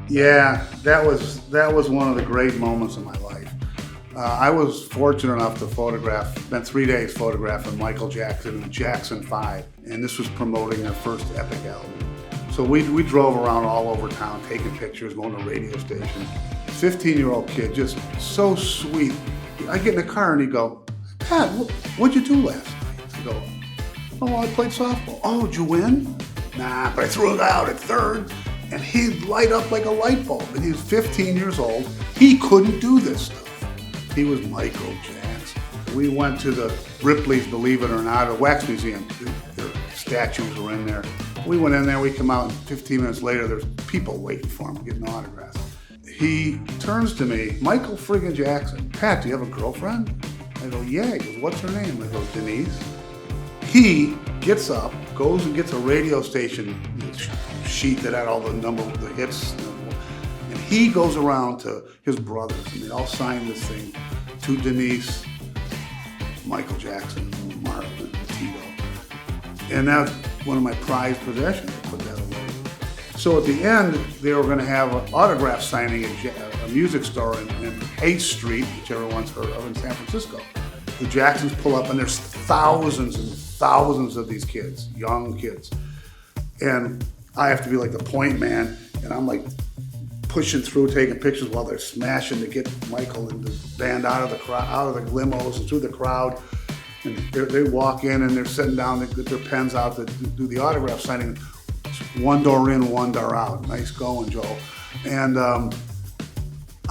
Yeah, that was one of the great moments of my life. I was fortunate enough to spent 3 days photographing Michael Jackson and Jackson 5, and this was promoting their first Epic album. So we drove around all over town taking pictures, going to radio stations. 15-year-old kid, just so sweet. I get in the car and he'd go, Pat, what'd you do last night? I go, oh, I played softball. Oh, did you win? Nah, but I threw it out at third. And he'd light up like a light bulb. And he was 15 years old. He couldn't do this stuff. He was Michael Jackson. We went to the Ripley's, believe it or not, a wax museum. Their statues were in there. We went in there, we come out, and 15 minutes later, there's people waiting for him, getting autographs. He turns to me, Michael friggin' Jackson, Pat, do you have a girlfriend? I go, yeah. He goes, what's her name? I go, Denise. He gets up, goes and gets a radio station sheet that had all the hits, and he goes around to his brothers, and they all signed this thing to Denise, Michael Jackson, Martin, Tito. And that's one of my prized possessions. I put that away. So at the end, they were going to have an autograph signing at a music store in 8th Street, which everyone's heard of, in San Francisco. The Jacksons pull up, and there's thousands and thousands of these kids, young kids. And I have to be like the point man, and I'm like pushing through, taking pictures while they're smashing to get Michael and the band out of the crowd, out of the limos and through the crowd. And they walk in and they're sitting down, they get their pens out to do the autograph signing. One door in, one door out. Nice going, Joe. And I'm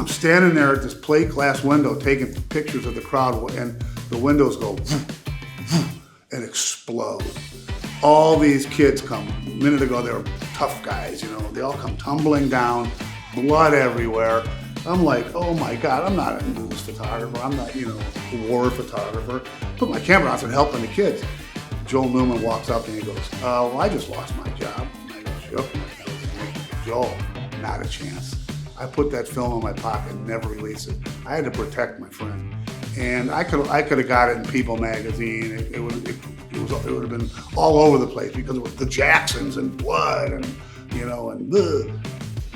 standing there at this plate glass window taking pictures of the crowd, and the windows go and explode. All these kids come. A minute ago, they were tough guys, They all come tumbling down, blood everywhere. I'm like, oh my God, I'm not a news photographer. I'm not, a war photographer. Put my camera on and helping the kids. Joel Newman walks up and he goes, well, I just lost my job. And I go, sure. Joel, not a chance. I put that film in my pocket and never released it. I had to protect my friend. And I could have got it in People magazine. It would have been all over the place because it was the Jacksons and blood and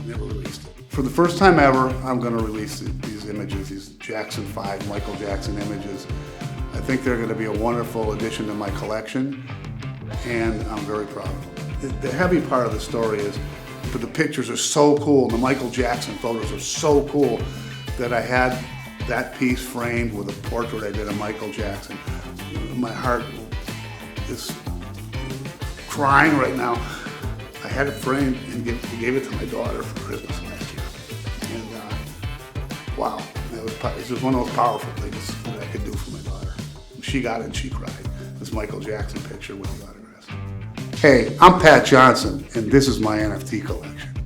never released it. For the first time ever, I'm going to release these images, these Jackson 5 Michael Jackson images. I think they're going to be a wonderful addition to my collection, and I'm very proud of them. The heavy part of the story is, but the pictures are so cool, and the Michael Jackson photos are so cool that I had that piece framed with a portrait I did of Michael Jackson. My heart is crying right now. I had it framed and gave it to my daughter for Christmas last year. And wow, it was one of those powerful things that I could do for my daughter. She got it and she cried. This Michael Jackson picture with the autographs. Hey, I'm Pat Johnson, and this is my NFT collection.